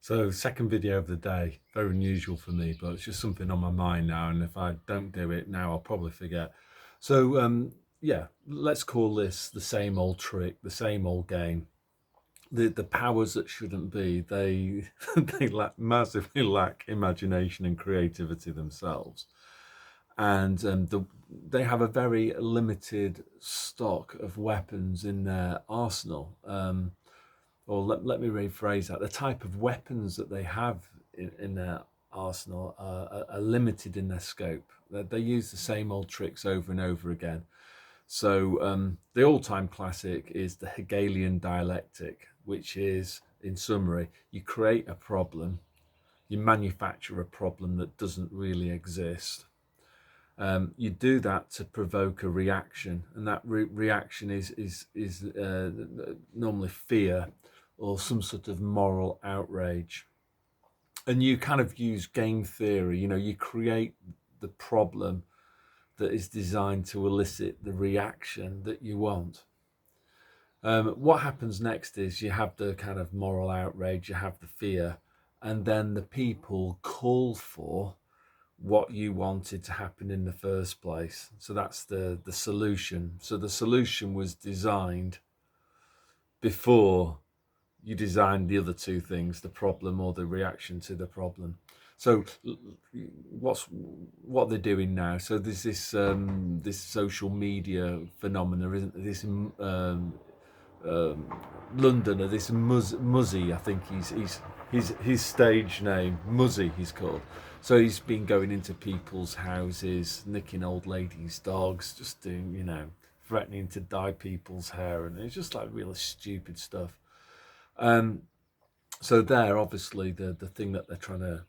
So second video of the day, very unusual for me, but it's just something on my mind now. And if I don't do it now, I'll probably forget. So yeah, let's call this the same old trick, the same old game. The powers that shouldn't be, they massively lack imagination and creativity themselves. And they have a very limited stock of weapons in their arsenal. Or let me rephrase that, the type of weapons that they have in their arsenal are limited in their scope. They use the same old tricks over and over again. So the all-time classic is the Hegelian dialectic, which is, in summary, you create a problem, you manufacture a problem that doesn't really exist. You do that to provoke a reaction, and that reaction is normally fear or some sort of moral outrage. And you kind of use game theory. You create the problem that is designed to elicit the reaction that you want. What happens next is you have the kind of moral outrage, you have the fear, and then the people call for what you wanted to happen in the first place. So that's the solution. So the solution was designed before you designed the other two things, the problem or the reaction to the problem. So what they're doing now? So there's this social media phenomena, isn't there? This Londoner, this Muzzy, I think his stage name, Muzzy, he's called. So he's been going into people's houses, nicking old ladies' dogs, just doing, threatening to dye people's hair, and it's just like really stupid stuff. So there, obviously, the thing that they're trying to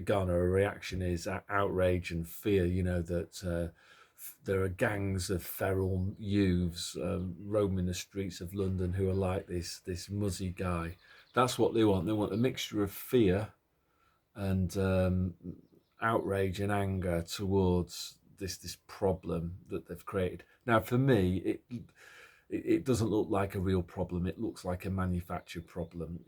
garner a reaction is outrage and fear. That there are gangs of feral youths roaming the streets of London who are like this Muzzy guy. That's what they want. They want a mixture of fear and outrage and anger towards this problem that they've created. Now, for me, it doesn't look like a real problem. It looks like a manufactured problem.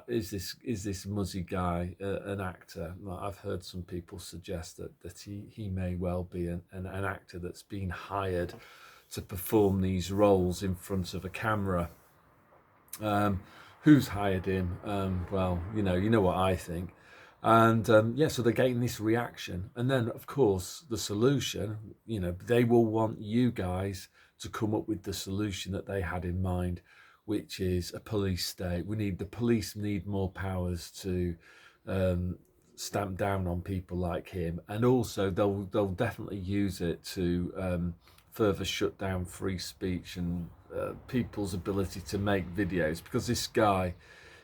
Is this Muzzy guy an actor? Well, I've heard some people suggest that he may well be an actor that's been hired to perform these roles in front of a camera. Who's hired him? Well, you know what I think. And yeah, so they're getting this reaction, and then of course the solution. They will want you guys to come up with the solution that they had in mind, which is a police state. The police need more powers to stamp down on people like him, and also they'll definitely use it to further shut down free speech and people's ability to make videos, because this guy,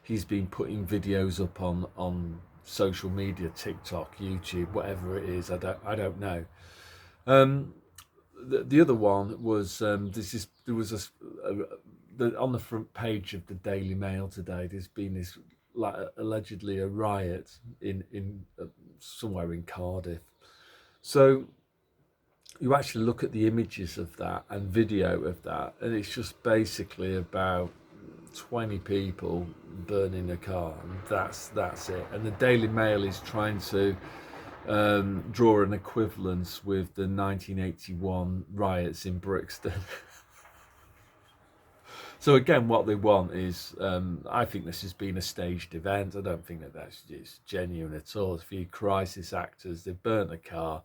he's been putting videos up on social media, TikTok, YouTube, whatever it is. I don't know. The other one was there was on the front page of the Daily Mail today. There's been this, like, allegedly a riot in somewhere in Cardiff. So you actually look at the images of that and video of that, and it's just basically about 20 people burning a car, and that's it. And the Daily Mail is trying to draw an equivalence with the 1981 riots in Brixton. So again, what they want is, I think this has been a staged event. I don't think that's genuine at all. It's a few crisis actors. They've burnt a car,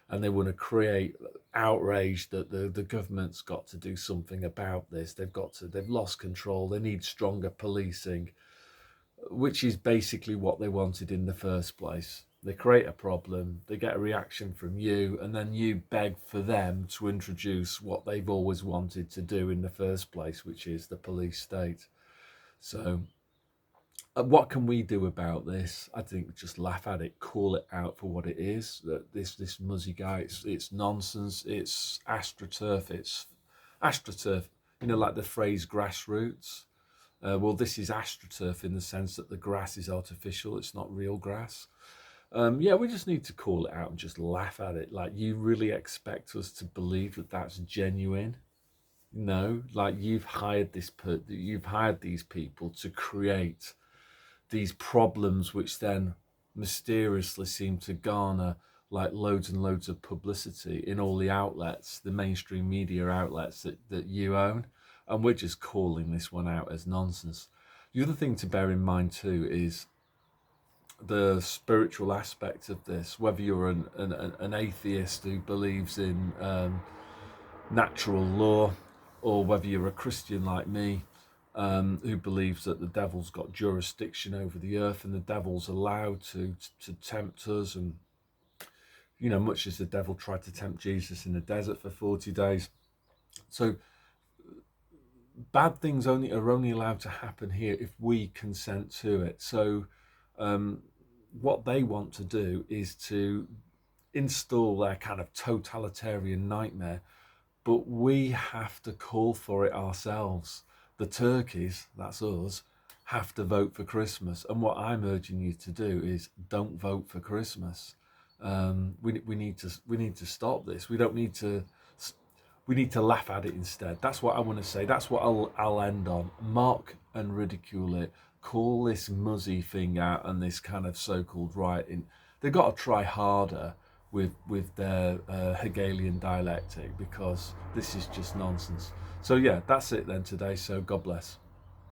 and they want to create outrage that the government's got to do something about this. They've lost control. They need stronger policing, which is basically what they wanted in the first place. They create a problem, they get a reaction from you, and then you beg for them to introduce what they've always wanted to do in the first place, which is the police state. So what can we do about this? I think just laugh at it, call it out for what it is. That this Muzzy guy, it's nonsense. It's astroturf. It's astroturf. Like the phrase grassroots. Well, this is astroturf in the sense that the grass is artificial. It's not real grass. Yeah, we just need to call it out and just laugh at it. Like, you really expect us to believe that that's genuine? No, like, you've hired these people to create these problems which then mysteriously seem to garner like loads and loads of publicity in all the outlets, the mainstream media outlets that you own, and we're just calling this one out as nonsense. The other thing to bear in mind too is the spiritual aspect of this, whether you're an atheist who believes in natural law, or whether you're a Christian like me, who believes that the devil's got jurisdiction over the earth and the devil's allowed to tempt us, and much as the devil tried to tempt Jesus in the desert for 40 days. So bad things are only allowed to happen here if we consent to it. So what they want to do is to install their kind of totalitarian nightmare, but we have to call for it ourselves. The turkeys, that's us, have to vote for Christmas. And what I'm urging you to do is don't vote for Christmas. We need to stop this. We need to laugh at it instead. That's what I want to say. That's what I'll end on. Mock and ridicule it. Call this muzzy thing out and this kind of so-called rioting. They've got to try harder with their Hegelian dialectic, because this is just nonsense. So yeah, that's it then today. So God bless.